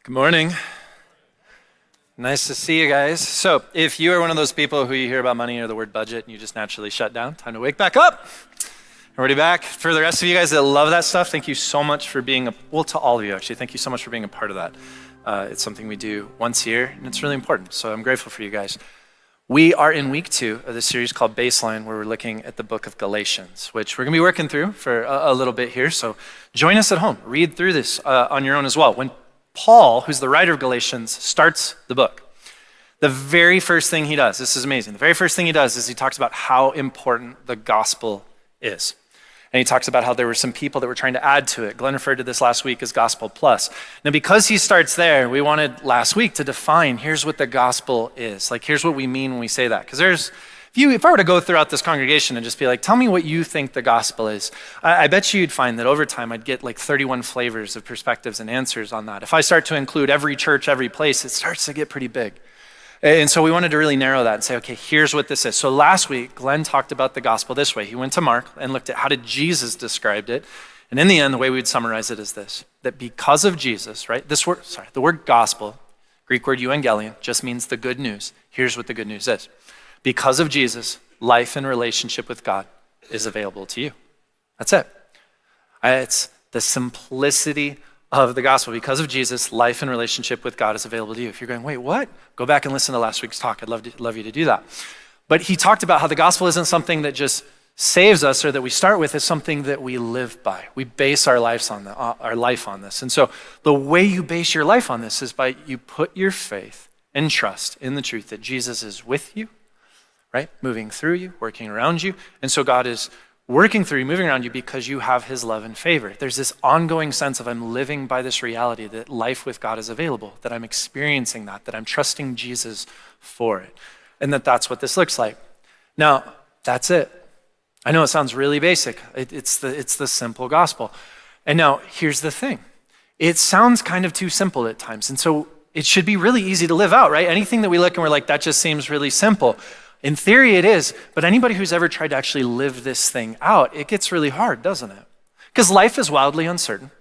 Good morning. Nice to see you guys. So if you are one of those people who you hear about money or the word budget and you just naturally shut down, time to wake back up. Already back. For the rest of you guys that love that stuff, thank you so much for being, to all of you actually, thank you so much for being a part of that. It's something we do once a year and it's really important. So I'm grateful for you guys. We are in week 2 of this series called Baseline, where we're looking at the book of Galatians, which we're gonna be working through for a little bit here. So join us at home, read through this on your own as well. When Paul, who's the writer of Galatians, starts the book, the very first thing he does, this is amazing, the very first thing he does is he talks about how important the gospel is. And he talks about how there were some people that were trying to add to it. Glenn referred to this last week as gospel plus. Now, because he starts there, we wanted last week to define, here's what the gospel is. Like, here's what we mean when we say that. Because if I were to go throughout this congregation and just be like, tell me what you think the gospel is, I bet you'd find that over time I'd get like 31 flavors of perspectives and answers on that. If I start to include every church, every place, it starts to get pretty big. And so we wanted to really narrow that and say, okay, here's what this is. So last week, Glenn talked about the gospel this way. He went to Mark and looked at how did Jesus describe it. And in the end, the way we'd summarize it is this, that because of Jesus, right? The word gospel, Greek word euangelion, just means the good news. Here's what the good news is. Because of Jesus, life and relationship with God is available to you. That's it. It's the simplicity of the gospel. Because of Jesus, life and relationship with God is available to you. If you're going, wait, what? Go back and listen to last week's talk. I'd love you to do that. But he talked about how the gospel isn't something that just saves us or that we start with. It's something that we live by. We base our life on this. And so the way you base your life on this is by you put your faith and trust in the truth that Jesus is with you, right? Moving through you, working around you. And so God is working through you, moving around you because you have his love and favor. There's this ongoing sense of I'm living by this reality that life with God is available, that I'm experiencing that I'm trusting Jesus for it, and that's what this looks like. Now, that's it. I know it sounds really basic. It's the simple gospel. And now, here's the thing. It sounds kind of too simple at times, and so it should be really easy to live out, right? Anything that we look and we're like, that just seems really simple. In theory, it is, but anybody who's ever tried to actually live this thing out, it gets really hard, doesn't it? Because life is wildly uncertain.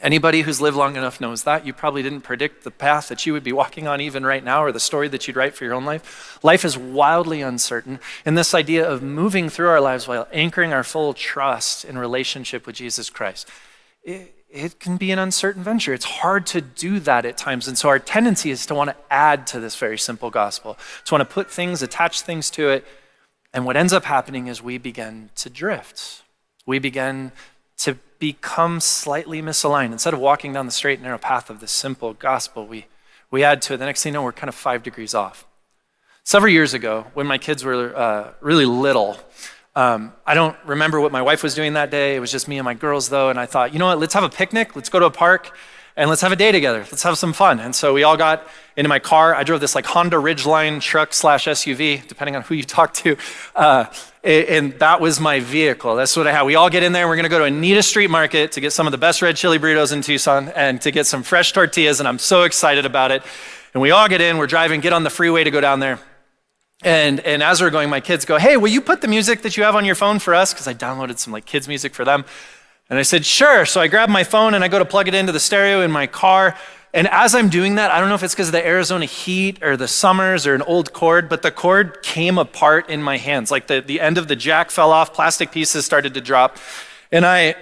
Anybody who's lived long enough knows that. You probably didn't predict the path that you would be walking on even right now or the story that you'd write for your own life. Life is wildly uncertain. And this idea of moving through our lives while anchoring our full trust in relationship with Jesus Christ, it can be an uncertain venture. It's hard to do that at times. And so our tendency is to want to add to this very simple gospel, to want to put things, attach things to it. And what ends up happening is we begin to drift. We begin to become slightly misaligned. Instead of walking down the straight and narrow path of this simple gospel, we add to it. The next thing you know, we're kind of 5 degrees off. Several years ago, when my kids were really little, I don't remember what my wife was doing that day. It was just me and my girls though. And I thought, you know what, let's have a picnic. Let's go to a park and let's have a day together. Let's have some fun. And so we all got into my car. I drove this like Honda Ridgeline truck / SUV, depending on who you talk to. And that was my vehicle. That's what I had. We all get in there. We're going to go to Anita Street Market to get some of the best red chili burritos in Tucson and to get some fresh tortillas. And I'm so excited about it. And we all get in, we're driving, get on the freeway to go down there. And as we're going, my kids go, hey, will you put the music that you have on your phone for us? Because I downloaded some like kids music for them. And I said, sure. So I grab my phone and I go to plug it into the stereo in my car. And as I'm doing that, I don't know if it's because of the Arizona heat or the summers or an old cord, but the cord came apart in my hands. Like the end of the jack fell off, plastic pieces started to drop. And I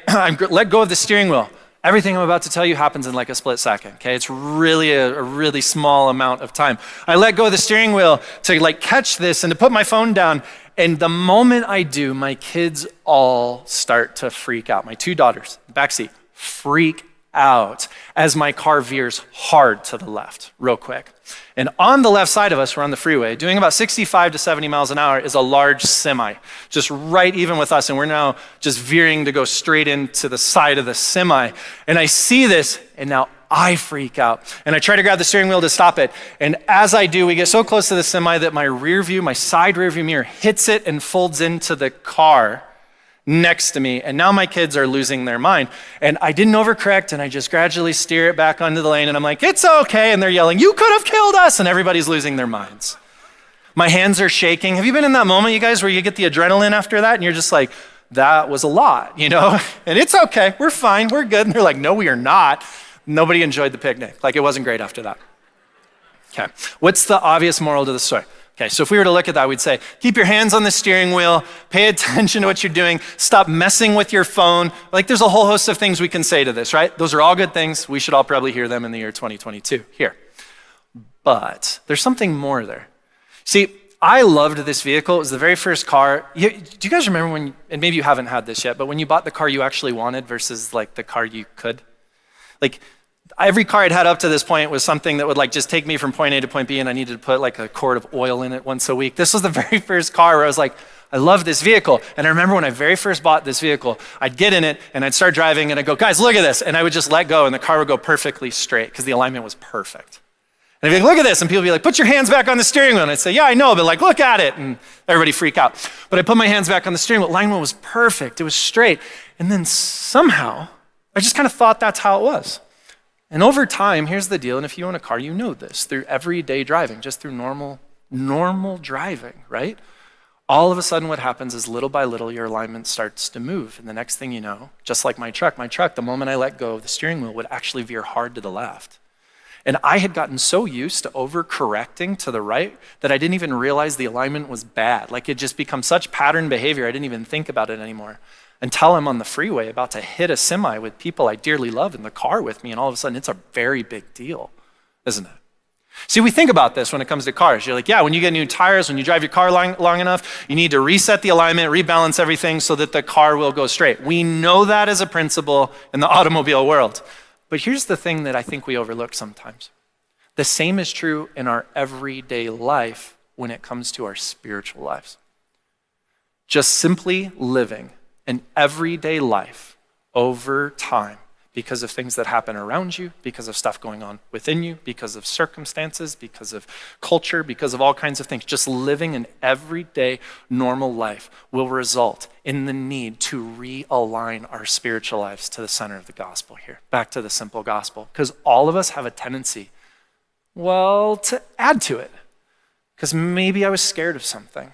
let go of the steering wheel. Everything I'm about to tell you happens in like a split second, okay? It's really a really small amount of time. I let go of the steering wheel to like catch this and to put my phone down. And the moment I do, my kids all start to freak out. My 2 daughters, backseat, freak out as my car veers hard to the left, real quick. And on the left side of us, we're on the freeway, doing about 65 to 70 miles an hour is a large semi, just right even with us. And we're now just veering to go straight into the side of the semi. And I see this, and now I freak out. And I try to grab the steering wheel to stop it. And as I do, we get so close to the semi that my side rear view mirror hits it and folds into the car next to me. And now my kids are losing their mind. And I didn't overcorrect, and I just gradually steer it back onto the lane. And I'm like, it's okay. And they're yelling, you could have killed us. And everybody's losing their minds. My hands are shaking. Have you been in that moment, you guys, where you get the adrenaline after that? And you're just like, that was a lot, you know? And it's okay. We're fine. We're good. And they're like, no, we are not. Nobody enjoyed the picnic. Like, it wasn't great after that. Okay, what's the obvious moral to the story? Okay, so if we were to look at that, we'd say, keep your hands on the steering wheel, pay attention to what you're doing, stop messing with your phone. Like, there's a whole host of things we can say to this, right? Those are all good things. We should all probably hear them in the year 2022 here. But there's something more there. See, I loved this vehicle. It was the very first car. Do you guys remember when, and maybe you haven't had this yet, but when you bought the car you actually wanted versus like the car you could? Like, every car I'd had up to this point was something that would like just take me from point A to point B, and I needed to put like a quart of oil in it once a week. This was the very first car where I was like, I love this vehicle. And I remember when I very first bought this vehicle, I'd get in it and I'd start driving and I'd go, guys, look at this. And I would just let go and the car would go perfectly straight because the alignment was perfect. And I'd be like, look at this. And people would be like, put your hands back on the steering wheel. And I'd say, yeah, I know, but like, look at it. And everybody freak out. But I put my hands back on the steering wheel. Alignment was perfect. It was straight. And then somehow, I just kind of thought that's how it was. And over time, here's the deal, and if you own a car, you know this, through everyday driving, just through normal driving, right? All of a sudden what happens is little by little, your alignment starts to move. And the next thing you know, just like my truck, the moment I let go of the steering wheel would actually veer hard to the left. And I had gotten so used to overcorrecting to the right that I didn't even realize the alignment was bad. Like, it just becomes such pattern behavior, I didn't even think about it anymore. Until I'm on the freeway about to hit a semi with people I dearly love in the car with me, and all of a sudden it's a very big deal, isn't it? See, we think about this when it comes to cars. You're like, yeah, when you get new tires, when you drive your car long enough, you need to reset the alignment, rebalance everything so that the car will go straight. We know that as a principle in the automobile world. But here's the thing that I think we overlook sometimes. The same is true in our everyday life when it comes to our spiritual lives. Just simply living an everyday life over time because of things that happen around you, because of stuff going on within you, because of circumstances, because of culture, because of all kinds of things. Just living an everyday normal life will result in the need to realign our spiritual lives to the center of the gospel here, back to the simple gospel, because all of us have a tendency, well, to add to it, because maybe I was scared of something.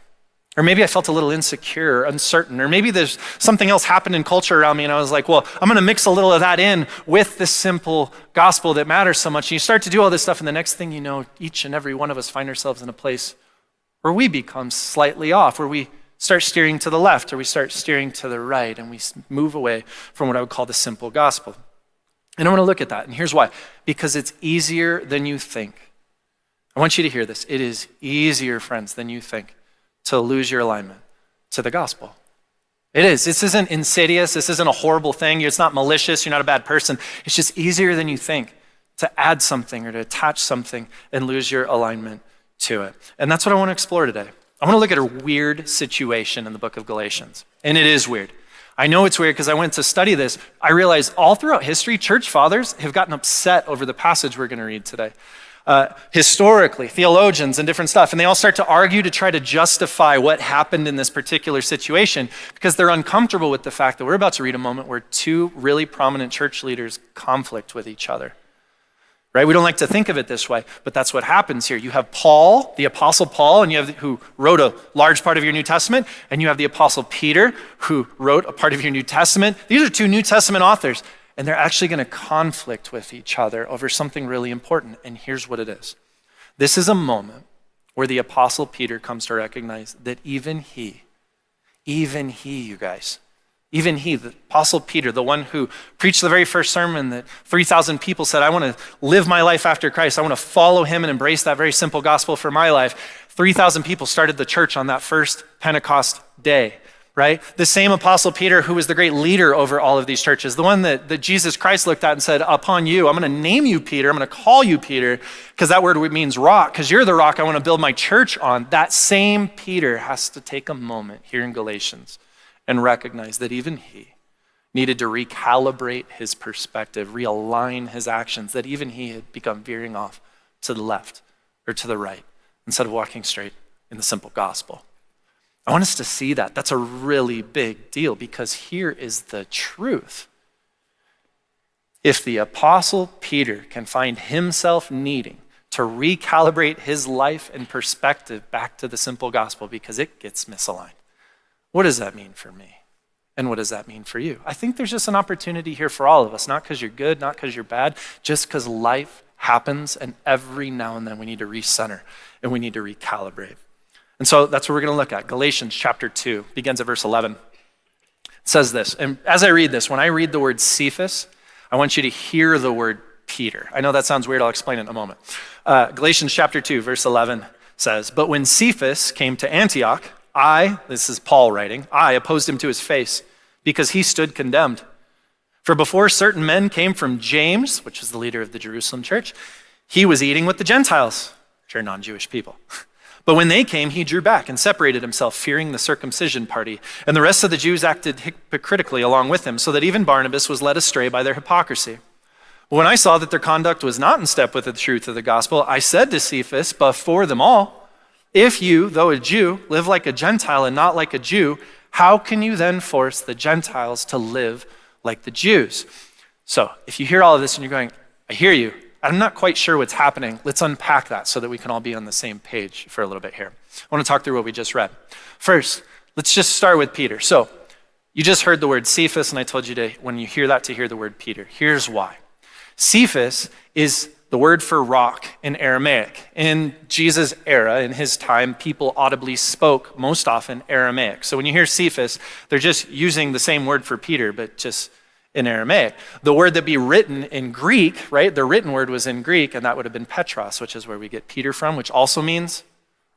Or maybe I felt a little insecure or uncertain, or maybe there's something else happened in culture around me and I was like, well, I'm gonna mix a little of that in with the simple gospel that matters so much. And you start to do all this stuff, and the next thing you know, each and every one of us find ourselves in a place where we become slightly off, where we start steering to the left or we start steering to the right, and we move away from what I would call the simple gospel. And I wanna look at that, and here's why. Because it's easier than you think. I want you to hear this. It is easier, friends, than you think to lose your alignment to the gospel. It is. This isn't insidious. This isn't a horrible thing. It's not malicious. You're not a bad person. It's just easier than you think to add something or to attach something and lose your alignment to it. And that's what I want to explore today. I want to look at a weird situation in the book of Galatians. And it is weird. I know it's weird because I went to study this. I realized all throughout history, church fathers have gotten upset over the passage we're going to read today. Historically, theologians and different stuff, and they all start to argue to try to justify what happened in this particular situation because they're uncomfortable with the fact that we're about to read a moment where two really prominent church leaders conflict with each other. Right? We don't like to think of it this way, but that's what happens here. You have Paul, the Apostle Paul, and you have who wrote a large part of your New Testament, and you have the Apostle Peter, who wrote a part of your New Testament. These are two New Testament authors. And they're actually going to conflict with each other over something really important. And here's what it is. This is a moment where the Apostle Peter comes to recognize that even he, you guys, even he, the Apostle Peter, the one who preached the very first sermon that 3,000 people said, I want to live my life after Christ. I want to follow him and embrace that very simple gospel for my life. 3,000 people started the church on that first Pentecost day. Right? The same Apostle Peter who was the great leader over all of these churches, the one that Jesus Christ looked at and said, upon you, I'm going to name you Peter, I'm going to call you Peter, because that word means rock, because you're the rock I want to build my church on. That same Peter has to take a moment here in Galatians and recognize that even he needed to recalibrate his perspective, realign his actions, that even he had become veering off to the left or to the right instead of walking straight in the simple gospel. I want us to see that. That's a really big deal because here is the truth. If the Apostle Peter can find himself needing to recalibrate his life and perspective back to the simple gospel because it gets misaligned, what does that mean for me? And what does that mean for you? I think there's just an opportunity here for all of us, not because you're good, not because you're bad, just because life happens, and every now and then we need to recenter and we need to recalibrate. And so that's what we're going to look at. Galatians chapter 2 begins at verse 11. It says this, and as I read this, when I read the word Cephas, I want you to hear the word Peter. I know that sounds weird. I'll explain it in a moment. Galatians chapter 2, verse 11 says, "But when Cephas came to Antioch, this is Paul writing, I opposed him to his face because he stood condemned. For before certain men came from James, which is the leader of the Jerusalem church, he was eating with the Gentiles," which are non-Jewish people. "But when they came, he drew back and separated himself, fearing the circumcision party. And the rest of the Jews acted hypocritically along with him, so that even Barnabas was led astray by their hypocrisy. But when I saw that their conduct was not in step with the truth of the gospel, I said to Cephas before them all, 'If you, though a Jew, live like a Gentile and not like a Jew, how can you then force the Gentiles to live like the Jews?'" So if you hear all of this and you're going, "I hear you, I'm not quite sure what's happening," let's unpack that so that we can all be on the same page for a little bit here. I want to talk through what we just read. First, let's just start with Peter. So you just heard the word Cephas, and I told you to, when you hear that, to hear the word Peter. Here's why. Cephas is the word for rock in Aramaic. In Jesus' era, in his time, people audibly spoke most often Aramaic. So when you hear Cephas, they're just using the same word for Peter, but just in Aramaic. The word that be written in Greek, right? The written word was in Greek, and that would have been Petros, which is where we get Peter from, which also means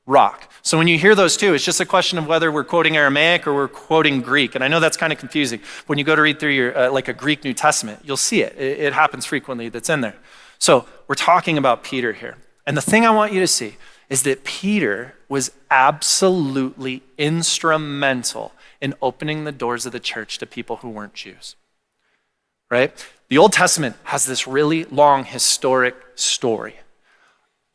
rock. So when you hear those two, it's just a question of whether we're quoting Aramaic or we're quoting Greek. And I know that's kind of confusing. When you go to read through your like a Greek New Testament, you'll see it. It happens frequently that's in there. So we're talking about Peter here. And the thing I want you to see is that Peter was absolutely instrumental in opening the doors of the church to people who weren't Jews, right? The Old Testament has this really long historic story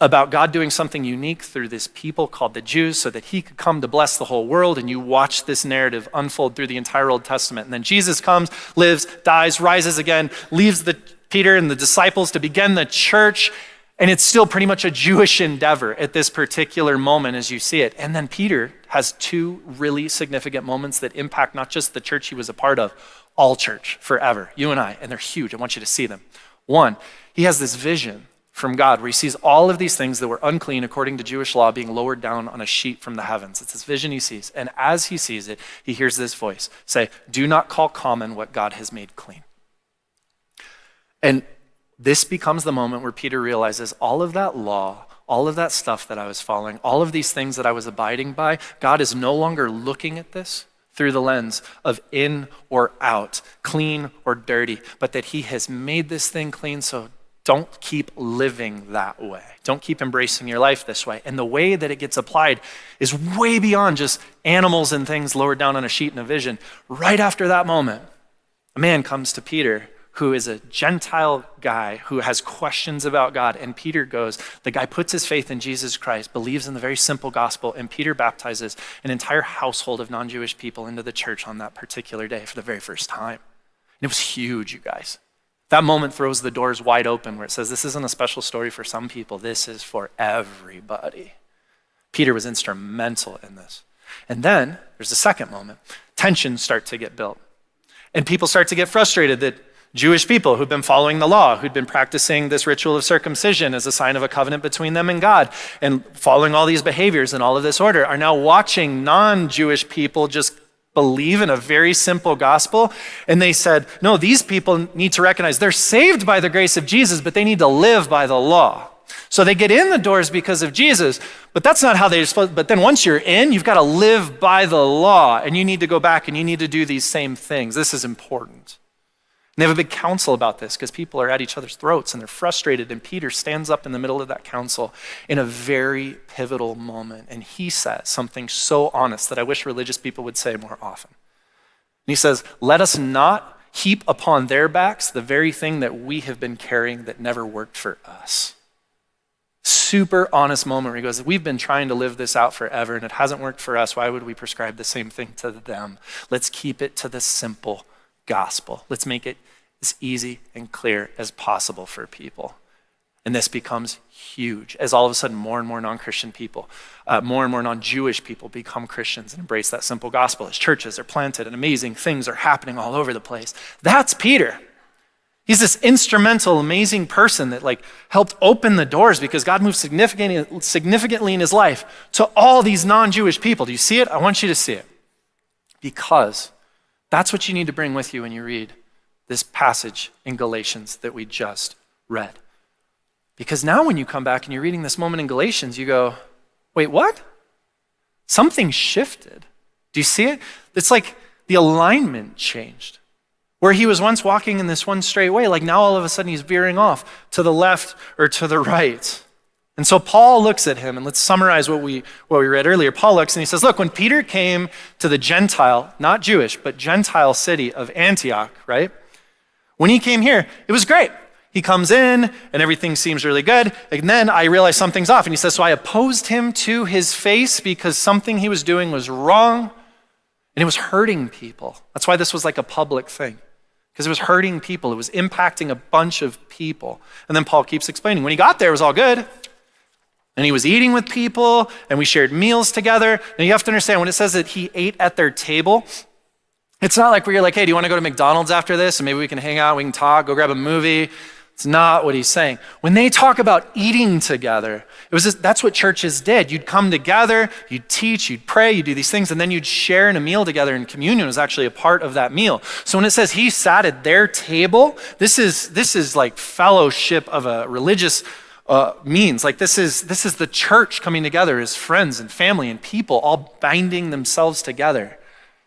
about God doing something unique through this people called the Jews so that he could come to bless the whole world. And you watch this narrative unfold through the entire Old Testament. And then Jesus comes, lives, dies, rises again, leaves Peter and the disciples to begin the church. And it's still pretty much a Jewish endeavor at this particular moment as you see it. And then Peter has two really significant moments that impact not just the church he was a part of, all church forever, you and I, and they're huge. I want you to see them. One, he has this vision from God where he sees all of these things that were unclean according to Jewish law being lowered down on a sheet from the heavens. It's this vision he sees. And as he sees it, he hears this voice say, "Do not call common what God has made clean." And this becomes the moment where Peter realizes all of that law, all of that stuff that I was following, all of these things that I was abiding by, God is no longer looking at this through the lens of in or out, clean or dirty, but that he has made this thing clean, so don't keep living that way. Don't keep embracing your life this way. And the way that it gets applied is way beyond just animals and things lowered down on a sheet in a vision. Right after that moment, a man comes to Peter who is a Gentile guy who has questions about God. And Peter goes, the guy puts his faith in Jesus Christ, believes in the very simple gospel, and Peter baptizes an entire household of non-Jewish people into the church on that particular day for the very first time. And it was huge, you guys. That moment throws the doors wide open where it says, this isn't a special story for some people. This is for everybody. Peter was instrumental in this. And then there's a second moment. Tensions start to get built. And people start to get frustrated that Jewish people who'd been following the law, who'd been practicing this ritual of circumcision as a sign of a covenant between them and God, and following all these behaviors and all of this order, are now watching non-Jewish people just believe in a very simple gospel. And they said, no, these people need to recognize they're saved by the grace of Jesus, but they need to live by the law. So they get in the doors because of Jesus, but that's not how they're supposed. But then once you're in, you've got to live by the law, and you need to go back and you need to do these same things. This is important. And they have a big council about this because people are at each other's throats and they're frustrated. And Peter stands up in the middle of that council in a very pivotal moment. And he says something so honest that I wish religious people would say more often. And he says, let us not heap upon their backs the very thing that we have been carrying that never worked for us. Super honest moment where he goes, we've been trying to live this out forever and it hasn't worked for us. Why would we prescribe the same thing to them? Let's keep it to the simple gospel. Let's make it as easy and clear as possible for people. And this becomes huge as all of a sudden more and more non-Christian people, more and more non-Jewish people become Christians and embrace that simple gospel. As churches are planted and amazing things are happening all over the place. That's Peter. He's this instrumental, amazing person that helped open the doors because God moved significantly in his life to all these non-Jewish people. Do you see it? I want you to see it. Because that's what you need to bring with you when you read this passage in Galatians that we just read. Because now when you come back and you're reading this moment in Galatians, you go, wait, what? Something shifted. Do you see it? It's like the alignment changed. Where he was once walking in this one straight way, now all of a sudden he's veering off to the left or to the right. And so Paul looks at him, and let's summarize what we read earlier. Paul looks and he says, look, when Peter came to the Gentile, not Jewish, but Gentile city of Antioch, right? When he came here, it was great. He comes in and everything seems really good. And then I realize something's off. And he says, so I opposed him to his face because something he was doing was wrong and it was hurting people. That's why this was like a public thing. Because it was hurting people. It was impacting a bunch of people. And then Paul keeps explaining. When he got there, it was all good. And he was eating with people, and we shared meals together. Now you have to understand, when it says that he ate at their table, it's not like where you're like, hey, do you want to go to McDonald's after this? And maybe we can hang out, we can talk, go grab a movie. It's not what he's saying. When they talk about eating together, that's what churches did. You'd come together, you'd teach, you'd pray, you'd do these things, and then you'd share in a meal together, and communion was actually a part of that meal. So when it says he sat at their table, this is like fellowship of a religious means. This is the church coming together as friends and family and people all binding themselves together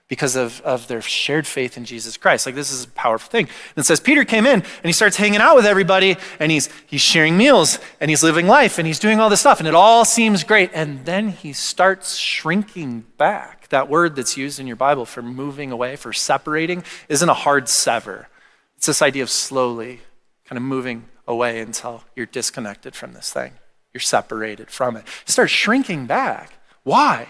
because of their shared faith in Jesus Christ. This is a powerful thing. And it says Peter came in and he starts hanging out with everybody and he's sharing meals and he's living life and he's doing all this stuff and it all seems great. And then he starts shrinking back. That word that's used in your Bible for moving away, for separating, isn't a hard sever. It's this idea of slowly kind of moving away until you're disconnected from this thing. You're separated from it. It starts shrinking back. Why?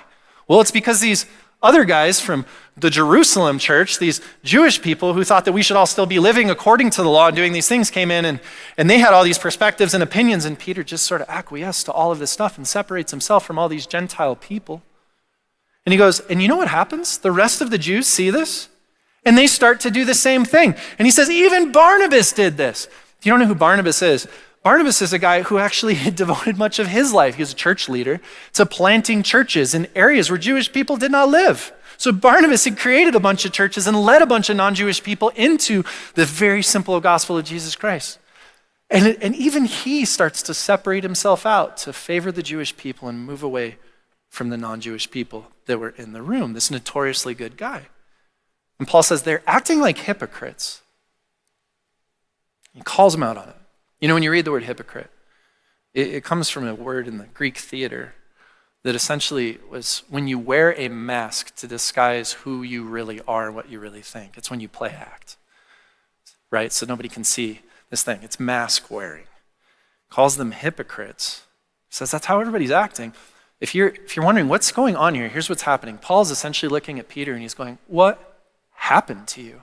Well, it's because these other guys from the Jerusalem church, these Jewish people who thought that we should all still be living according to the law and doing these things, came in and they had all these perspectives and opinions, and Peter just sort of acquiesced to all of this stuff and separates himself from all these Gentile people. And he goes, and you know what happens? The rest of the Jews see this and they start to do the same thing. And he says, even Barnabas did this. If you don't know who Barnabas is, Barnabas is a guy who actually had devoted much of his life, he was a church leader, to planting churches in areas where Jewish people did not live. So Barnabas had created a bunch of churches and led a bunch of non-Jewish people into the very simple gospel of Jesus Christ. And even he starts to separate himself out to favor the Jewish people and move away from the non-Jewish people that were in the room, this notoriously good guy. And Paul says they're acting like hypocrites. He calls them out on it. You know, when you read the word hypocrite, it comes from a word in the Greek theater that essentially was when you wear a mask to disguise who you really are and what you really think. It's when you play act, right? So nobody can see this thing. It's mask wearing. Calls them hypocrites. Says that's how everybody's acting. If you're wondering what's going on here, here's what's happening. Paul's essentially looking at Peter and he's going, what happened to you?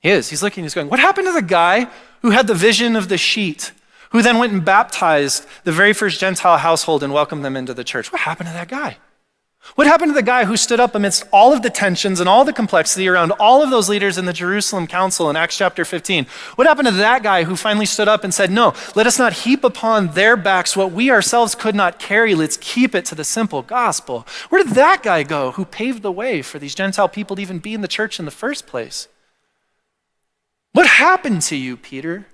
He's looking, he's going, what happened to the guy who had the vision of the sheet, who then went and baptized the very first Gentile household and welcomed them into the church? What happened to that guy? What happened to the guy who stood up amidst all of the tensions and all the complexity around all of those leaders in the Jerusalem council in Acts chapter 15? What happened to that guy who finally stood up and said, no, let us not heap upon their backs what we ourselves could not carry. Let's keep it to the simple gospel. Where did that guy go who paved the way for these Gentile people to even be in the church in the first place? What happened to you, Peter?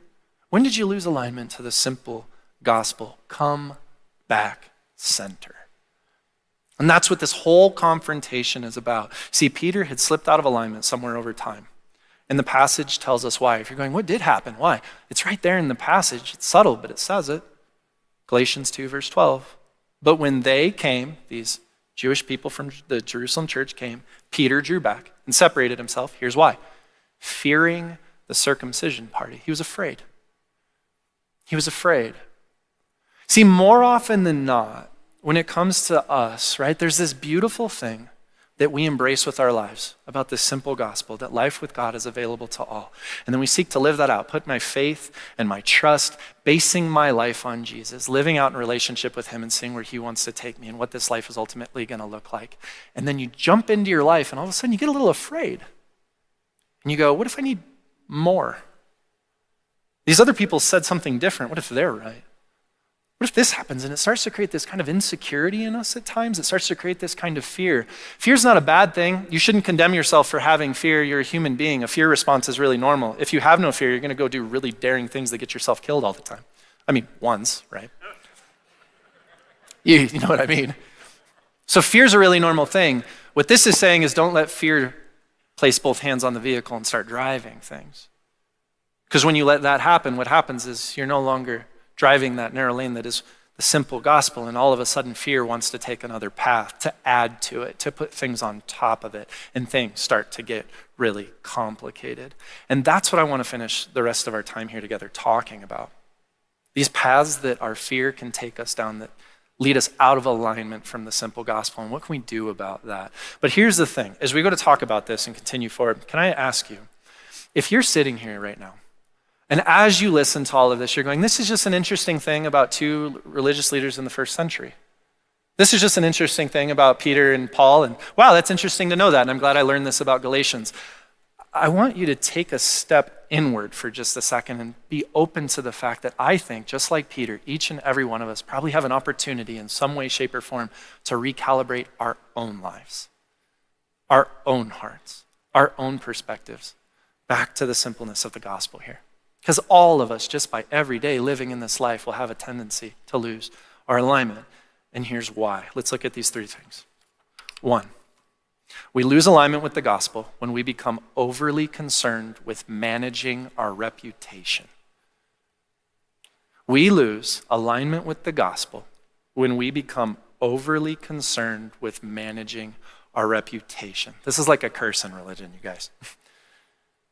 When did you lose alignment to the simple gospel? Come back center. And that's what this whole confrontation is about. See, Peter had slipped out of alignment somewhere over time. And the passage tells us why. If you're going, what did happen? Why? It's right there in the passage. It's subtle, but it says it. Galatians 2, verse 12. But when they came, these Jewish people from the Jerusalem church came, Peter drew back and separated himself. Here's why. Fearing the circumcision party. He was afraid. He was afraid. See, more often than not, when it comes to us, right, there's this beautiful thing that we embrace with our lives about this simple gospel, that life with God is available to all. And then we seek to live that out, put my faith and my trust, basing my life on Jesus, living out in relationship with him and seeing where he wants to take me and what this life is ultimately going to look like. And then you jump into your life and all of a sudden you get a little afraid. And you go, what if I need more? These other people said something different. What if they're right? What if this happens? And it starts to create this kind of insecurity in us at times. It starts to create this kind of fear. Fear's not a bad thing. You shouldn't condemn yourself for having fear. You're a human being. A fear response is really normal. If you have no fear, you're going to go do really daring things that get yourself killed all the time. I mean, once, right? You know what I mean? So fear's a really normal thing. What this is saying is don't let fear place both hands on the vehicle and start driving things. Because when you let that happen, what happens is you're no longer driving that narrow lane that is the simple gospel, and all of a sudden fear wants to take another path, to add to it, to put things on top of it, and things start to get really complicated. And that's what I want to finish the rest of our time here together talking about. These paths that our fear can take us down that lead us out of alignment from the simple gospel, and what can we do about that? But here's the thing, as we go to talk about this and continue forward, can I ask you, if you're sitting here right now, and as you listen to all of this, you're going, this is just an interesting thing about two religious leaders in the first century. This is just an interesting thing about Peter and Paul, and wow, that's interesting to know that, and I'm glad I learned this about Galatians. I want you to take a step inward for just a second and be open to the fact that I think, just like Peter, each and every one of us probably have an opportunity in some way, shape, or form to recalibrate our own lives, our own hearts, our own perspectives, back to the simpleness of the gospel here. Because all of us, just by every day living in this life, will have a tendency to lose our alignment. And here's why. Let's look at these three things. 1, we lose alignment with the gospel when we become overly concerned with managing our reputation. We lose alignment with the gospel when we become overly concerned with managing our reputation. This is like a curse in religion, you guys.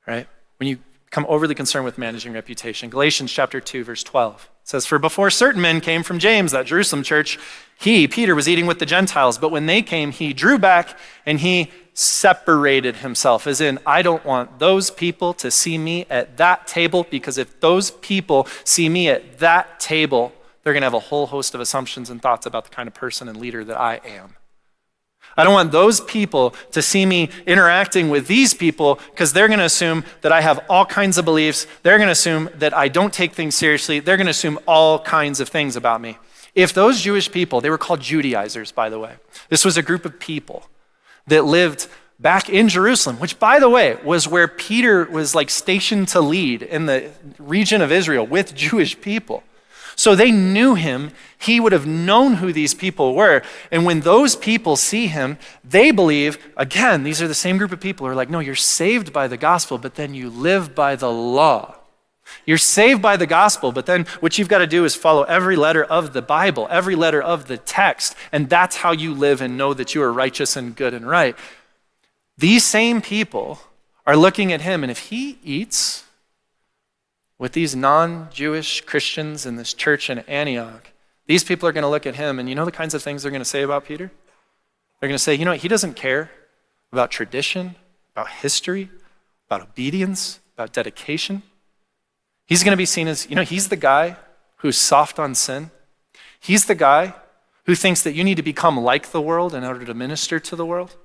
Right? When you become overly concerned with managing reputation. Galatians chapter 2, verse 12 says, for before certain men came from James, that Jerusalem church, he, Peter, was eating with the Gentiles. But when they came, he drew back and he separated himself. As in, I don't want those people to see me at that table, because if those people see me at that table, they're going to have a whole host of assumptions and thoughts about the kind of person and leader that I am. I don't want those people to see me interacting with these people, because they're going to assume that I have all kinds of beliefs. They're going to assume that I don't take things seriously. They're going to assume all kinds of things about me. If those Jewish people, they were called Judaizers, by the way. This was a group of people that lived back in Jerusalem, which, by the way, was where Peter was like stationed to lead in the region of Israel with Jewish people. So they knew him. He would have known who these people were. And when those people see him, they believe, again, these are the same group of people who are like, no, you're saved by the gospel, but then you live by the law. You're saved by the gospel, but then what you've got to do is follow every letter of the Bible, every letter of the text, and that's how you live and know that you are righteous and good and right. These same people are looking at him, and if he eats with these non-Jewish Christians in this church in Antioch, these people are going to look at him, and you know the kinds of things they're going to say about Peter? They're going to say, you know what, he doesn't care about tradition, about history, about obedience, about dedication. He's going to be seen as, he's the guy who's soft on sin. He's the guy who thinks that you need to become like the world in order to minister to the world.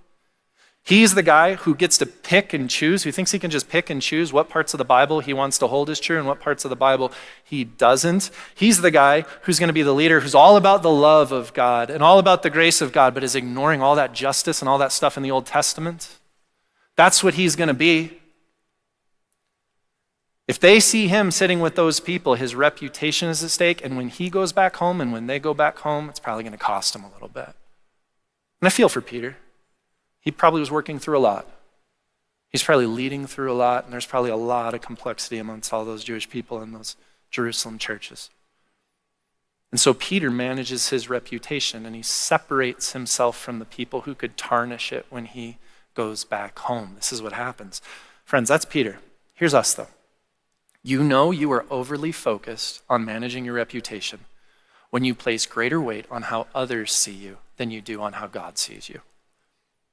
He's the guy who gets to pick and choose, who thinks he can just pick and choose what parts of the Bible he wants to hold as true and what parts of the Bible he doesn't. He's the guy who's going to be the leader who's all about the love of God and all about the grace of God, but is ignoring all that justice and all that stuff in the Old Testament. That's what he's going to be. If they see him sitting with those people, his reputation is at stake, and when he goes back home and when they go back home, it's probably going to cost him a little bit. And I feel for Peter. He probably was working through a lot. He's probably leading through a lot, and there's probably a lot of complexity amongst all those Jewish people in those Jerusalem churches. And so Peter manages his reputation, and he separates himself from the people who could tarnish it when he goes back home. This is what happens. Friends, that's Peter. Here's us, though. You know you are overly focused on managing your reputation when you place greater weight on how others see you than you do on how God sees you.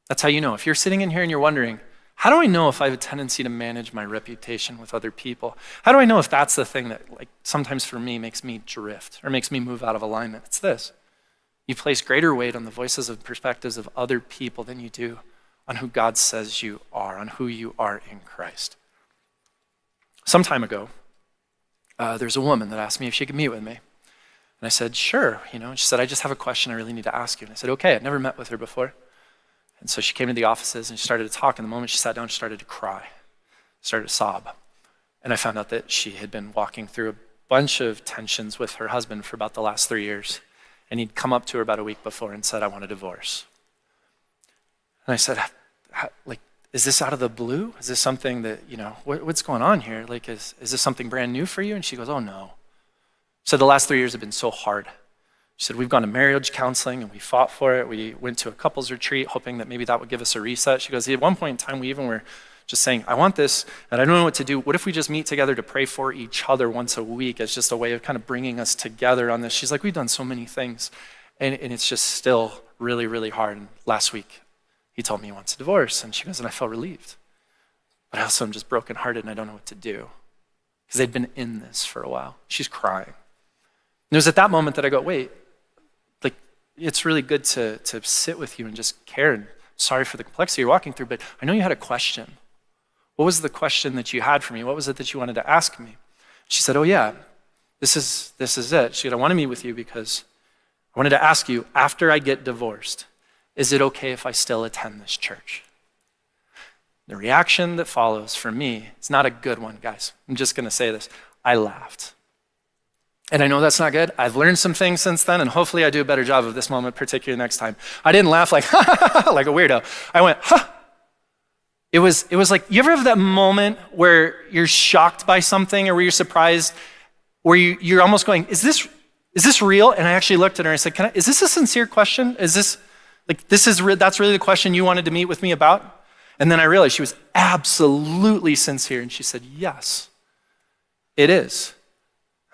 That's how you know. If you're sitting in here and you're wondering, how do I know if I have a tendency to manage my reputation with other people? How do I know if that's the thing that, like, sometimes for me makes me drift or makes me move out of alignment? It's this. You place greater weight on the voices and perspectives of other people than you do on who God says you are, on who you are in Christ. Some time ago, there's a woman that asked me if she could meet with me. And I said, sure. And she said, I just have a question I really need to ask you. And I said, okay. I'd never met with her before. And so she came to the offices and she started to talk. And the moment she sat down, she started to cry, started to sob. And I found out that she had been walking through a bunch of tensions with her husband for about the last 3 years. And he'd come up to her about a week before and said, I want a divorce. And I said, is this out of the blue? Is this something that, what's going on here? Like, is this something brand new for you? And she goes, oh no. She said, the last 3 years have been so hard. She said, we've gone to marriage counseling and we fought for it. We went to a couples retreat hoping that maybe that would give us a reset. She goes, at one point in time, we even were just saying, I want this and I don't know what to do. What if we just meet together to pray for each other once a week as just a way of kind of bringing us together on this? She's like, we've done so many things and it's just still really, really hard. And last week, he told me he wants a divorce. And she goes, and I felt relieved. But I also am just brokenhearted and I don't know what to do. Because they'd been in this for a while. She's crying. And it was at that moment that I go, wait, like, it's really good to sit with you and just care. And sorry for the complexity you're walking through, but I know you had a question. What was the question that you had for me? What was it that you wanted to ask me? She said, oh yeah, this is it. She said, I want to meet with you because I wanted to ask you, after I get divorced, is it okay if I still attend this church? The reaction that follows for me is not a good one, guys. I'm just going to say this. I laughed. And I know that's not good. I've learned some things since then, and hopefully I do a better job of this moment, particularly next time. I didn't laugh like, like a weirdo. I went, It was like, you ever have that moment where you're shocked by something or where you're surprised, where you're almost going, is this real? And I actually looked at her and I said, is this a sincere question? Is this, like, that's really the question you wanted to meet with me about? And then I realized she was absolutely sincere. And she said, yes, it is.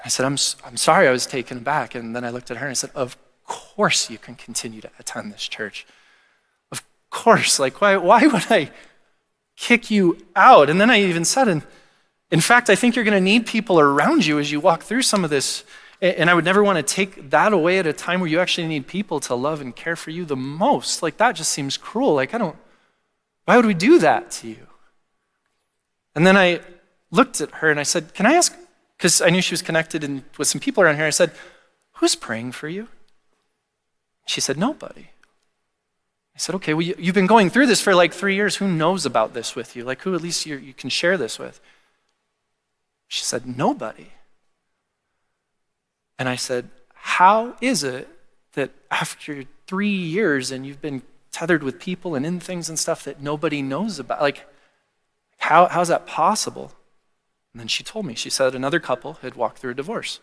I said, I'm sorry, I was taken aback. And then I looked at her and I said, of course you can continue to attend this church. Of course, like, why would I kick you out? And then I even said, in fact, I think you're going to need people around you as you walk through some of this. And I would never want to take that away at a time where you actually need people to love and care for you the most. Like, that just seems cruel. Like, why would we do that to you? And then I looked at her and I said, can I ask, because I knew she was connected with some people around here. I said, who's praying for you? She said, nobody. I said, okay, well, you've been going through this for like 3 years. Who knows about this with you? Like, who at least you can share this with? She said, nobody. And I said, how is it that after 3 years and you've been tethered with people and in things and stuff that nobody knows about? Like, how's that possible? And then she told me, she said another couple had walked through a divorce.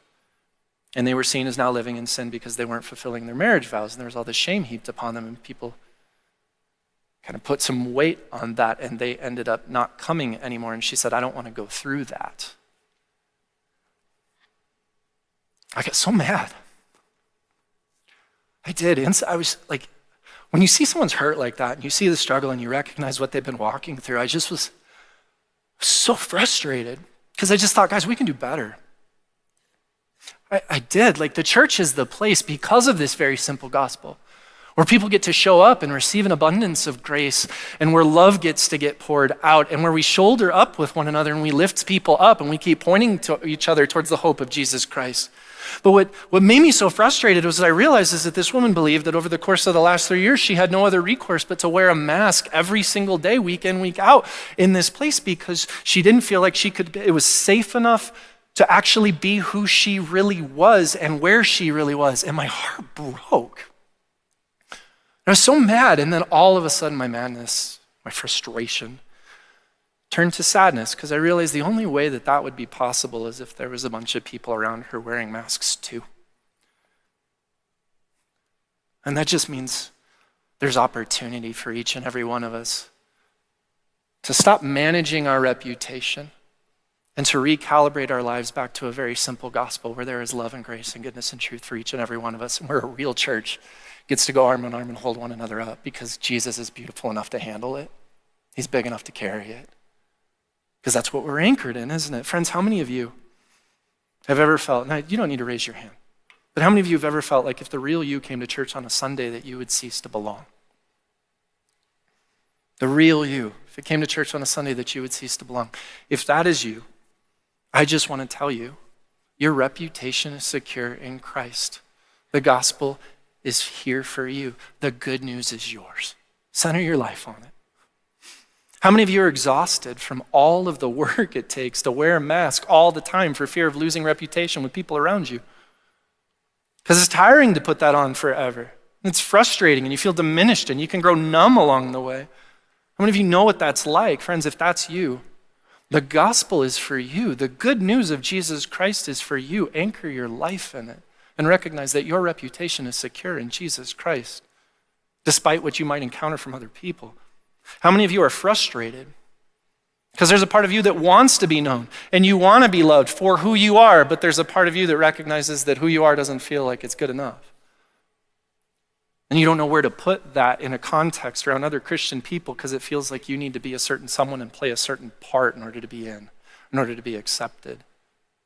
And they were seen as now living in sin because they weren't fulfilling their marriage vows. And there was all this shame heaped upon them. And people kind of put some weight on that. And they ended up not coming anymore. And she said, I don't want to go through that. I got so mad. I did. I was like, when you see someone's hurt like that and you see the struggle and you recognize what they've been walking through, I just was so frustrated because I just thought, guys, we can do better. I did. Like, the church is the place because of this very simple gospel where people get to show up and receive an abundance of grace and where love gets to get poured out and where we shoulder up with one another and we lift people up and we keep pointing to each other towards the hope of Jesus Christ. But what made me so frustrated was that I realized is that this woman believed that over the course of the last 3 years, she had no other recourse but to wear a mask every single day, week in, week out in this place because she didn't feel like it was safe enough to actually be who she really was and where she really was. And my heart broke. I was so mad. And then all of a sudden, my madness, my frustration turned to sadness because I realized the only way that would be possible is if there was a bunch of people around her wearing masks too. And that just means there's opportunity for each and every one of us to stop managing our reputation and to recalibrate our lives back to a very simple gospel where there is love and grace and goodness and truth for each and every one of us. And we're a real church. gets to go arm in arm and hold one another up because Jesus is beautiful enough to handle it. He's big enough to carry it. Because that's what we're anchored in, isn't it? Friends, how many of you have ever felt, now you don't need to raise your hand, but how many of you have ever felt like if the real you came to church on a Sunday that you would cease to belong? The real you, if it came to church on a Sunday that you would cease to belong. If that is you, I just want to tell you, your reputation is secure in Christ. The gospel is here for you. The good news is yours. Center your life on it. How many of you are exhausted from all of the work it takes to wear a mask all the time for fear of losing reputation with people around you? Because it's tiring to put that on forever. It's frustrating and you feel diminished and you can grow numb along the way. How many of you know what that's like? Friends, if that's you, the gospel is for you. The good news of Jesus Christ is for you. Anchor your life in it and recognize that your reputation is secure in Jesus Christ, despite what you might encounter from other people. How many of you are frustrated? Because there's a part of you that wants to be known and you want to be loved for who you are, but there's a part of you that recognizes that who you are doesn't feel like it's good enough. And you don't know where to put that in a context around other Christian people because it feels like you need to be a certain someone and play a certain part in order to be in order to be accepted.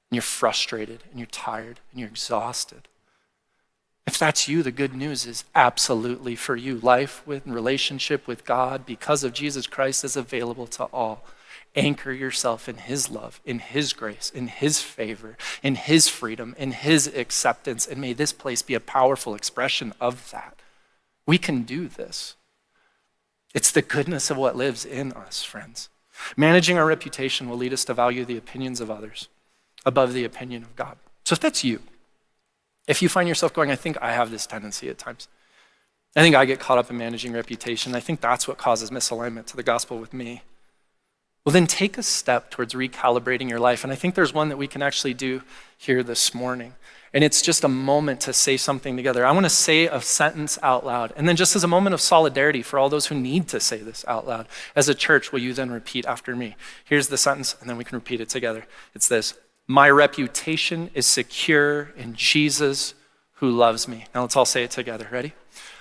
And you're frustrated and you're tired and you're exhausted. If that's you, the good news is absolutely for you. Life with relationship with God because of Jesus Christ is available to all. Anchor yourself in his love, in his grace, in his favor, in his freedom, in his acceptance, and may this place be a powerful expression of that. We can do this. It's the goodness of what lives in us, friends. Managing our reputation will lead us to value the opinions of others above the opinion of God. So if that's you, if you find yourself going, I think I have this tendency at times. I think I get caught up in managing reputation. I think that's what causes misalignment to the gospel with me. Well, then take a step towards recalibrating your life. And I think there's one that we can actually do here this morning. And it's just a moment to say something together. I want to say a sentence out loud. And then just as a moment of solidarity for all those who need to say this out loud, as a church, will you then repeat after me? Here's the sentence, and then we can repeat it together. It's this: my reputation is secure in Jesus who loves me. Now let's all say it together. Ready?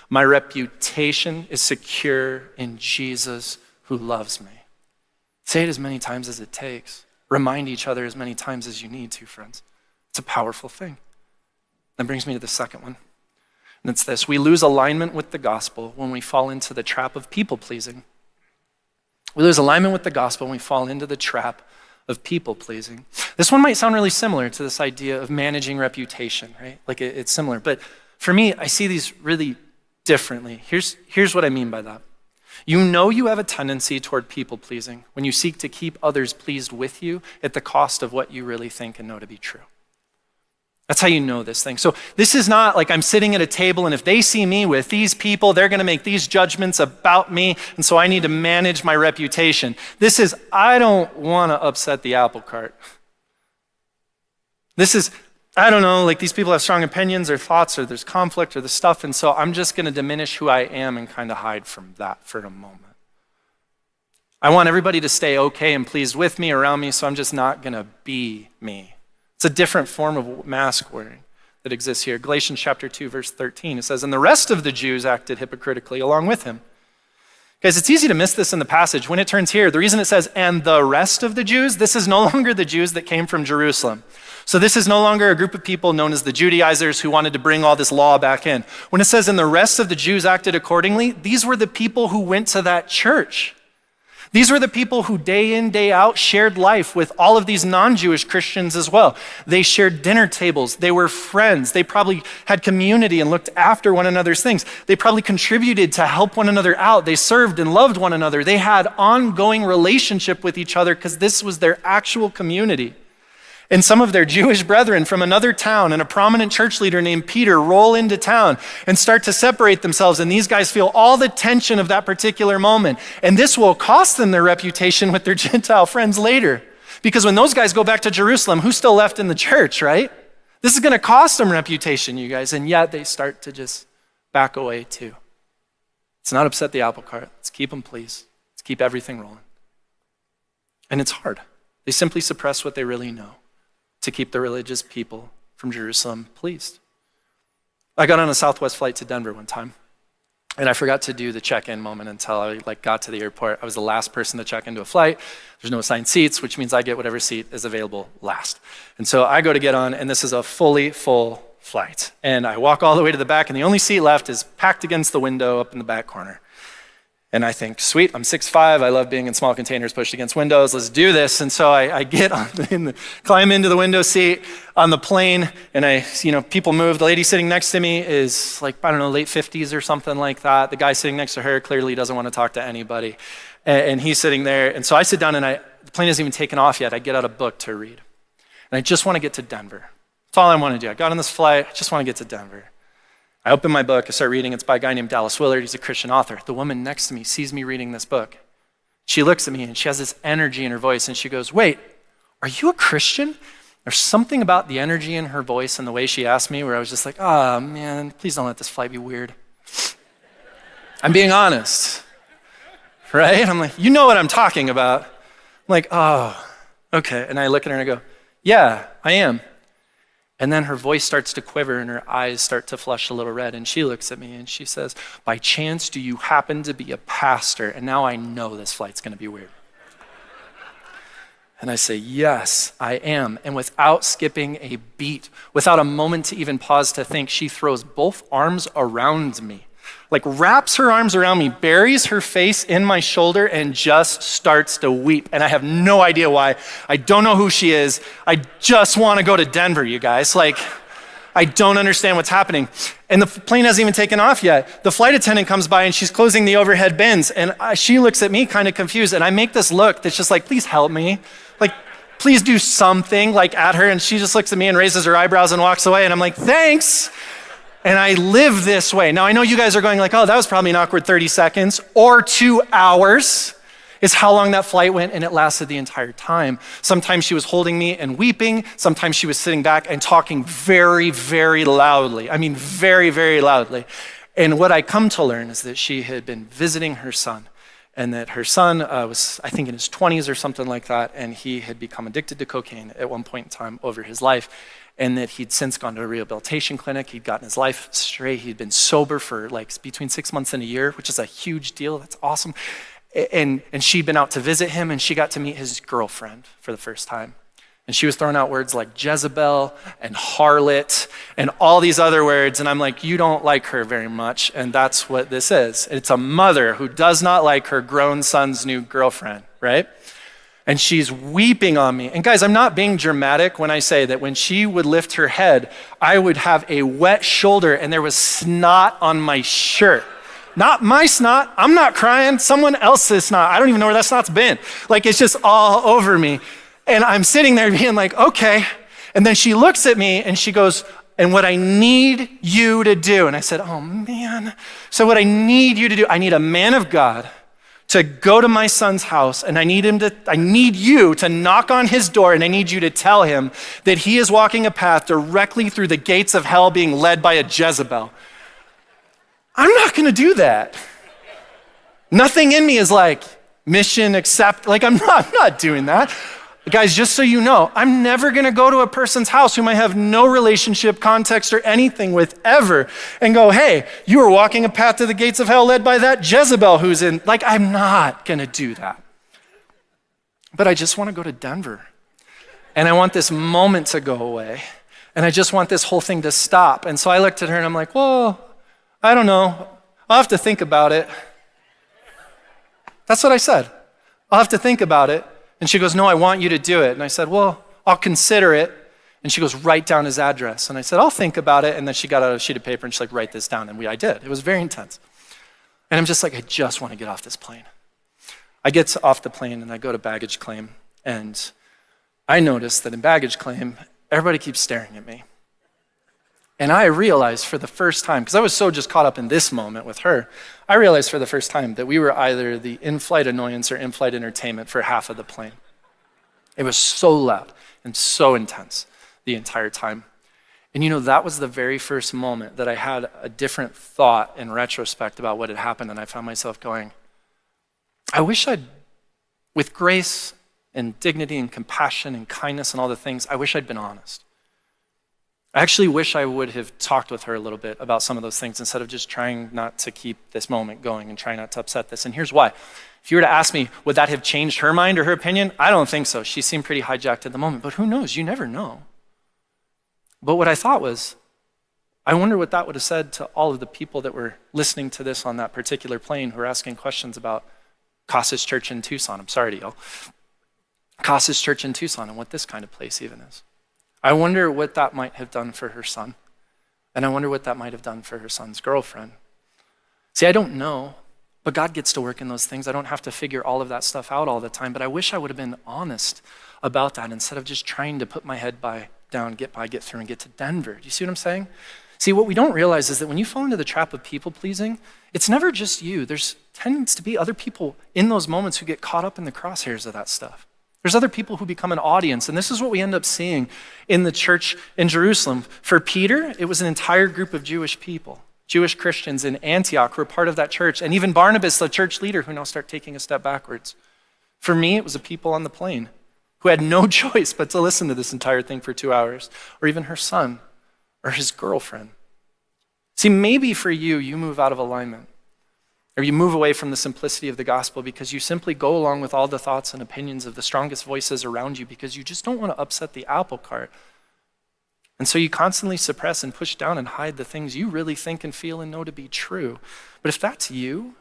My reputation is secure in Jesus who loves me. Say it as many times as it takes. Remind each other as many times as you need to, friends. It's a powerful thing. That brings me to the second one. And it's this: we lose alignment with the gospel when we fall into the trap of people-pleasing. We lose alignment with the gospel when we fall into the trap of people-pleasing. This one might sound really similar to this idea of managing reputation, right? Like it's similar. But for me, I see these really differently. Here's what I mean by that. You know you have a tendency toward people-pleasing when you seek to keep others pleased with you at the cost of what you really think and know to be true. That's how you know this thing. So this is not like I'm sitting at a table and if they see me with these people, they're going to make these judgments about me, and so I need to manage my reputation. This is, I don't want to upset the apple cart. This is, I don't know, like these people have strong opinions or thoughts or there's conflict or the stuff, and so I'm just going to diminish who I am and kind of hide from that for a moment. I want everybody to stay okay and pleased with me, around me, so I'm just not going to be me. It's a different form of mask wearing that exists here. Galatians chapter 2, verse 13, it says, and the rest of the Jews acted hypocritically along with him. Guys, it's easy to miss this in the passage. When it turns here, the reason it says, and the rest of the Jews, this is no longer the Jews that came from Jerusalem. So this is no longer a group of people known as the Judaizers who wanted to bring all this law back in. When it says, and the rest of the Jews acted accordingly, these were the people who went to that church. These were the people who day in, day out shared life with all of these non-Jewish Christians as well. They shared dinner tables. They were friends. They probably had community and looked after one another's things. They probably contributed to help one another out. They served and loved one another. They had ongoing relationship with each other because this was their actual community. And some of their Jewish brethren from another town and a prominent church leader named Peter roll into town and start to separate themselves. And these guys feel all the tension of that particular moment. And this will cost them their reputation with their Gentile friends later. Because when those guys go back to Jerusalem, who's still left in the church, right? This is going to cost them reputation, you guys. And yet they start to just back away too. Let's not upset the apple cart. Let's keep them pleased. Let's keep everything rolling. And it's hard. They simply suppress what they really know to keep the religious people from Jerusalem pleased. I got on a Southwest flight to Denver one time, and I forgot to do the check-in moment until I got to the airport. I was the last person to check into a flight. There's no assigned seats, which means I get whatever seat is available last. And so I go to get on, and this is a fully full flight. And I walk all the way to the back, and the only seat left is packed against the window up in the back corner. And I think, sweet, I'm 6'5", I love being in small containers pushed against windows, let's do this. And so I get on, climb into the window seat on the plane, and people move. The lady sitting next to me is late 50s or something like that. The guy sitting next to her clearly doesn't want to talk to anybody. And he's sitting there, and so I sit down, and the plane hasn't even taken off yet. I get out a book to read. And I just want to get to Denver. That's all I want to do. I got on this flight, I just want to get to Denver. I open my book, I start reading. It's by a guy named Dallas Willard. He's a Christian author. The woman next to me sees me reading this book. She looks at me and she has this energy in her voice and she goes, wait, are you a Christian? There's something about the energy in her voice and the way she asked me where I was just like, oh man, please don't let this flight be weird. I'm being honest, right? I'm like, you know what I'm talking about. I'm like, oh, okay. And I look at her and I go, yeah, I am. And then her voice starts to quiver and her eyes start to flush a little red. And she looks at me and she says, by chance, do you happen to be a pastor? And now I know this flight's going to be weird. And I say, yes, I am. And without skipping a beat, without a moment to even pause to think, she throws both arms around me, wraps her arms around me, buries her face in my shoulder, and just starts to weep. And I have no idea why. I don't know who she is. I just want to go to Denver, you guys. I don't understand what's happening. And the plane hasn't even taken off yet. The flight attendant comes by and she's closing the overhead bins. And she looks at me kind of confused. And I make this look that's just please help me. Please do something at her. And she just looks at me and raises her eyebrows and walks away. And I'm like, thanks. And I live this way. Now, I know you guys are going oh, that was probably an awkward 30 seconds or 2 hours is how long that flight went, and it lasted the entire time. Sometimes she was holding me and weeping. Sometimes she was sitting back and talking very, very loudly. I mean, very, very loudly. And what I come to learn is that she had been visiting her son, and that her son was, I think, in his 20s or something like that, and he had become addicted to cocaine at one point in time over his life. And that he'd since gone to a rehabilitation clinic. He'd gotten his life straight. He'd been sober for between 6 months and a year, which is a huge deal. That's awesome. And she'd been out to visit him, and she got to meet his girlfriend for the first time. And she was throwing out words like Jezebel and harlot and all these other words. And I'm like, you don't like her very much. And that's what this is. It's a mother who does not like her grown son's new girlfriend, right? And she's weeping on me. And guys, I'm not being dramatic when I say that when she would lift her head, I would have a wet shoulder and there was snot on my shirt. Not my snot, I'm not crying, someone else's snot. I don't even know where that snot's been. It's just all over me. And I'm sitting there being okay. And then she looks at me and she goes, and what I need you to do, and I said, oh man. So what I need you to do, I need a man of God to go to my son's house, and I need you to knock on his door, and I need you to tell him that he is walking a path directly through the gates of hell being led by a Jezebel. I'm not gonna do that. Nothing in me is mission accept, I'm not doing that. Guys, just so you know, I'm never gonna go to a person's house whom I have no relationship, context, or anything with ever and go, hey, you are walking a path to the gates of hell led by that Jezebel who's in, I'm not gonna do that. But I just wanna go to Denver. And I want this moment to go away. And I just want this whole thing to stop. And so I looked at her and I'm like, well, I don't know. I'll have to think about it. That's what I said. I'll have to think about it. And she goes, no, I want you to do it. And I said, well, I'll consider it. And she goes, write down his address. And I said, I'll think about it. And then she got out a sheet of paper and she's write this down. And I did. It was very intense. And I'm just I just want to get off this plane. I get off the plane and I go to baggage claim. And I notice that in baggage claim, everybody keeps staring at me. And I realized for the first time, because I was so just caught up in this moment with her, I realized for the first time that we were either the in-flight annoyance or in-flight entertainment for half of the plane. It was so loud and so intense the entire time. And that was the very first moment that I had a different thought in retrospect about what had happened. And I found myself going, I wish with grace and dignity and compassion and kindness and all the things, I wish I'd been honest. I actually wish I would have talked with her a little bit about some of those things instead of just trying not to keep this moment going and trying not to upset this. And here's why. If you were to ask me, would that have changed her mind or her opinion? I don't think so. She seemed pretty hijacked at the moment, but who knows? You never know. But what I thought was, I wonder what that would have said to all of the people that were listening to this on that particular plane who were asking questions about Casas Church in Tucson. I'm sorry to y'all. Casas Church in Tucson and what this kind of place even is. I wonder what that might have done for her son. And I wonder what that might have done for her son's girlfriend. See, I don't know, but God gets to work in those things. I don't have to figure all of that stuff out all the time, but I wish I would have been honest about that instead of just trying to put my head down, get through, and get to Denver. Do you see what I'm saying? See, what we don't realize is that when you fall into the trap of people-pleasing, it's never just you. There's tends to be other people in those moments who get caught up in the crosshairs of that stuff. There's other people who become an audience, and this is what we end up seeing in the church in Jerusalem. For Peter, it was an entire group of Jewish people, Jewish Christians in Antioch who were part of that church, and even Barnabas, the church leader, who now start taking a step backwards. For me, it was the people on the plane who had no choice but to listen to this entire thing for 2 hours, or even her son or his girlfriend. See, maybe for you, you move out of alignment, or you move away from the simplicity of the gospel because you simply go along with all the thoughts and opinions of the strongest voices around you because you just don't want to upset the apple cart. And so you constantly suppress and push down and hide the things you really think and feel and know to be true. But if that's you,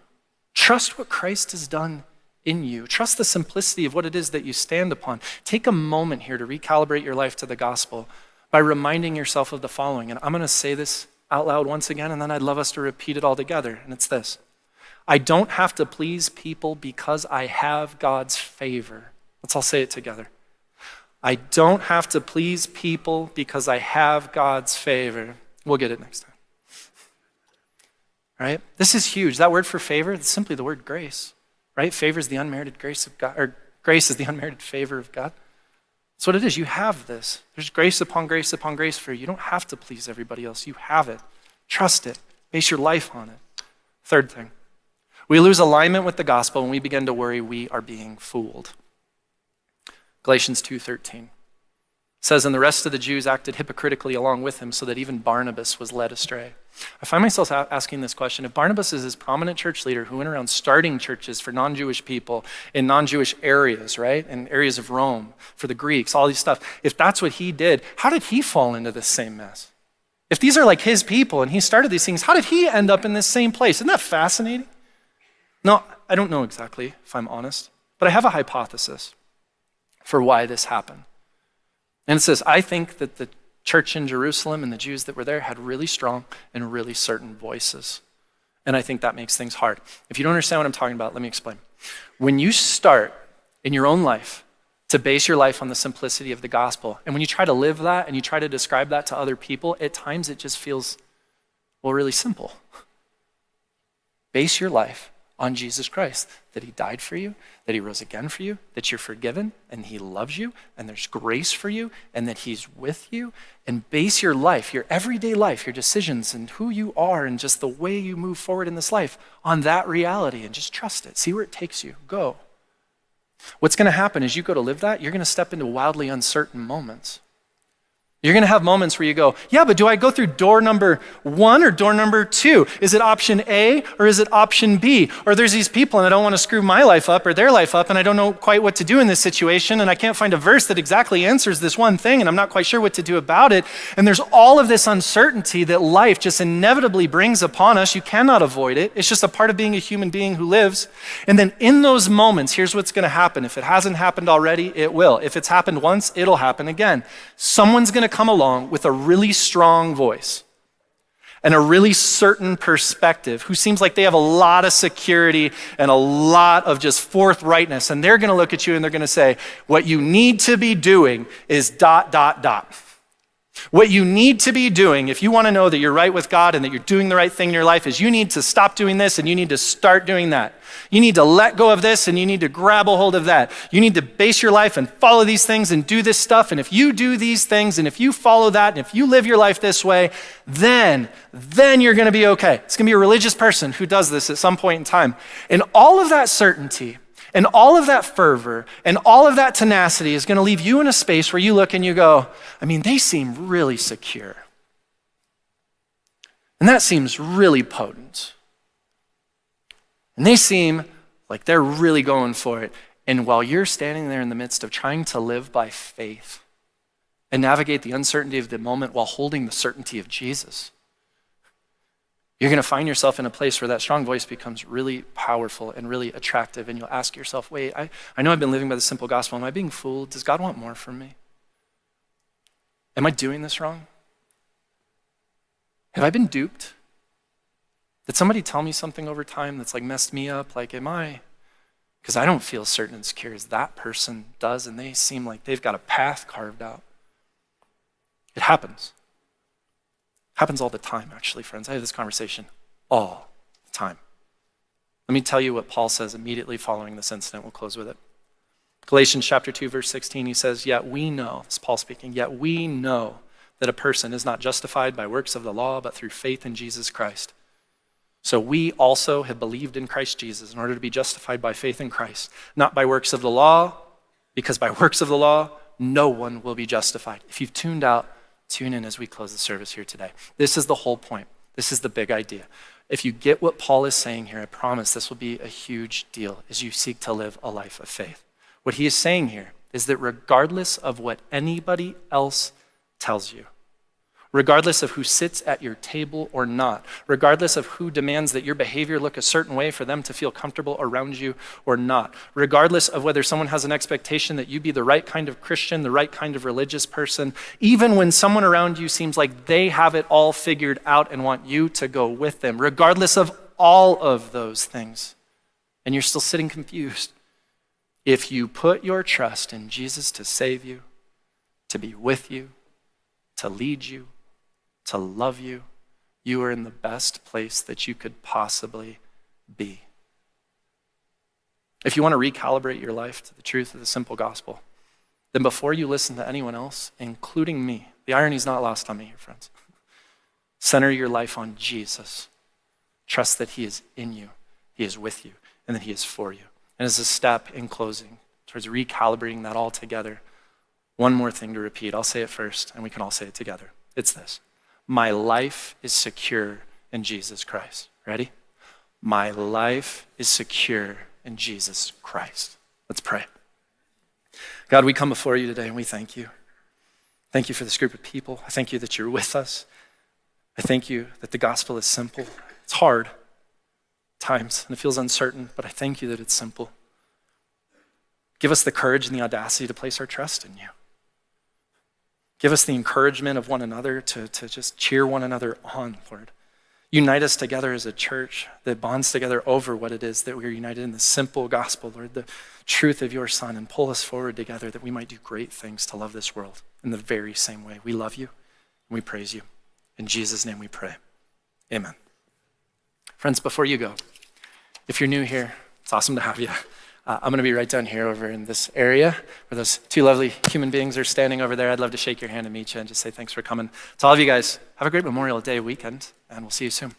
trust what Christ has done in you. Trust the simplicity of what it is that you stand upon. Take a moment here to recalibrate your life to the gospel by reminding yourself of the following. And I'm going to say this out loud once again, and then I'd love us to repeat it all together. And it's this. I don't have to please people because I have God's favor. Let's all say it together. I don't have to please people because I have God's favor. We'll get it next time. Right? This is huge. That word for favor, it's simply the word grace. Right? Favor is the unmerited grace of God, or grace is the unmerited favor of God. That's what it is. You have this. There's grace upon grace upon grace for you. You don't have to please everybody else. You have it. Trust it. Base your life on it. Third thing. We lose alignment with the gospel when we begin to worry we are being fooled. Galatians 2:13 says, and the rest of the Jews acted hypocritically along with him so that even Barnabas was led astray. I find myself asking this question. If Barnabas is this prominent church leader who went around starting churches for non-Jewish people in non-Jewish areas, right? In areas of Rome, for the Greeks, all these stuff. If that's what he did, how did he fall into this same mess? If these are like his people and he started these things, how did he end up in this same place? Isn't that fascinating? No, I don't know exactly, if I'm honest, but I have a hypothesis for why this happened. And it says, I think that the church in Jerusalem and the Jews that were there had really strong and really certain voices. And I think that makes things hard. If you don't understand what I'm talking about, let me explain. When you start in your own life to base your life on the simplicity of the gospel, and when you try to live that and you try to describe that to other people, at times it just feels, well, really simple. Base your life on Jesus Christ, that he died for you, that he rose again for you, that you're forgiven, and he loves you, and there's grace for you, and that he's with you. And base your life, your everyday life, your decisions, and who you are, and just the way you move forward in this life on that reality, and just trust it. See where it takes you. Go. What's going to happen is you go to live that, you're going to step into wildly uncertain moments. You're going to have moments where you go, yeah, but do I go through door number 1 or door number 2? Is it option A or is it option B? Or there's these people and I don't want to screw my life up or their life up and I don't know quite what to do in this situation and I can't find a verse that exactly answers this one thing and I'm not quite sure what to do about it. And there's all of this uncertainty that life just inevitably brings upon us. You cannot avoid it. It's just a part of being a human being who lives. And then in those moments, here's what's going to happen. If it hasn't happened already, it will. If it's happened once, it'll happen again. Someone's going to come along with a really strong voice and a really certain perspective who seems like they have a lot of security and a lot of just forthrightness. And they're going to look at you and they're going to say, what you need to be doing is ... What you need to be doing, if you want to know that you're right with God and that you're doing the right thing in your life, is you need to stop doing this and you need to start doing that. You need to let go of this and you need to grab a hold of that. You need to base your life and follow these things and do this stuff. And if you do these things and if you follow that and if you live your life this way, then you're going to be okay. It's going to be a religious person who does this at some point in time. And all of that certainty and all of that fervor and all of that tenacity is going to leave you in a space where you look and you go, I mean, they seem really secure. And that seems really potent. And they seem like they're really going for it. And while you're standing there in the midst of trying to live by faith and navigate the uncertainty of the moment while holding the certainty of Jesus, you're going to find yourself in a place where that strong voice becomes really powerful and really attractive. And you'll ask yourself, wait, I know I've been living by the simple gospel. Am I being fooled? Does God want more from me? Am I doing this wrong? Have I been duped? Did somebody tell me something over time that's like messed me up? Like, am I? Because I don't feel certain and secure as that person does, and they seem like they've got a path carved out. It happens. Happens all the time, actually, friends. I have this conversation all the time. Let me tell you what Paul says immediately following this incident. We'll close with it. Galatians chapter 2, verse 16, he says, yet we know, this is Paul speaking, yet we know that a person is not justified by works of the law, but through faith in Jesus Christ. So we also have believed in Christ Jesus in order to be justified by faith in Christ, not by works of the law, because by works of the law, no one will be justified. If you've tuned out, tune in as we close the service here today. This is the whole point. This is the big idea. If you get what Paul is saying here, I promise this will be a huge deal as you seek to live a life of faith. What he is saying here is that regardless of what anybody else tells you, regardless of who sits at your table or not, regardless of who demands that your behavior look a certain way for them to feel comfortable around you or not, regardless of whether someone has an expectation that you be the right kind of Christian, the right kind of religious person, even when someone around you seems like they have it all figured out and want you to go with them, regardless of all of those things, and you're still sitting confused, if you put your trust in Jesus to save you, to be with you, to lead you, to love you, you are in the best place that you could possibly be. If you want to recalibrate your life to the truth of the simple gospel, then before you listen to anyone else, including me, the irony is not lost on me here, friends. Center your life on Jesus. Trust that he is in you, he is with you, and that he is for you. And as a step in closing towards recalibrating that all together, one more thing to repeat. I'll say it first, and we can all say it together. It's this. My life is secure in Jesus Christ. Ready? My life is secure in Jesus Christ. Let's pray. God, we come before you today and we thank you. Thank you for this group of people. I thank you that you're with us. I thank you that the gospel is simple. It's hard at times and it feels uncertain, but I thank you that it's simple. Give us the courage and the audacity to place our trust in you. Give us the encouragement of one another to just cheer one another on, Lord. Unite us together as a church that bonds together over what it is that we are united in the simple gospel, Lord, the truth of your Son, and pull us forward together that we might do great things to love this world in the very same way. We love you and we praise you. In Jesus' name we pray. Amen. Friends, before you go, if you're new here, it's awesome to have you. I'm going to be right down here over in this area where those two lovely human beings are standing over there. I'd love to shake your hand and meet you and just say thanks for coming. To all of you guys, have a great Memorial Day weekend, and we'll see you soon.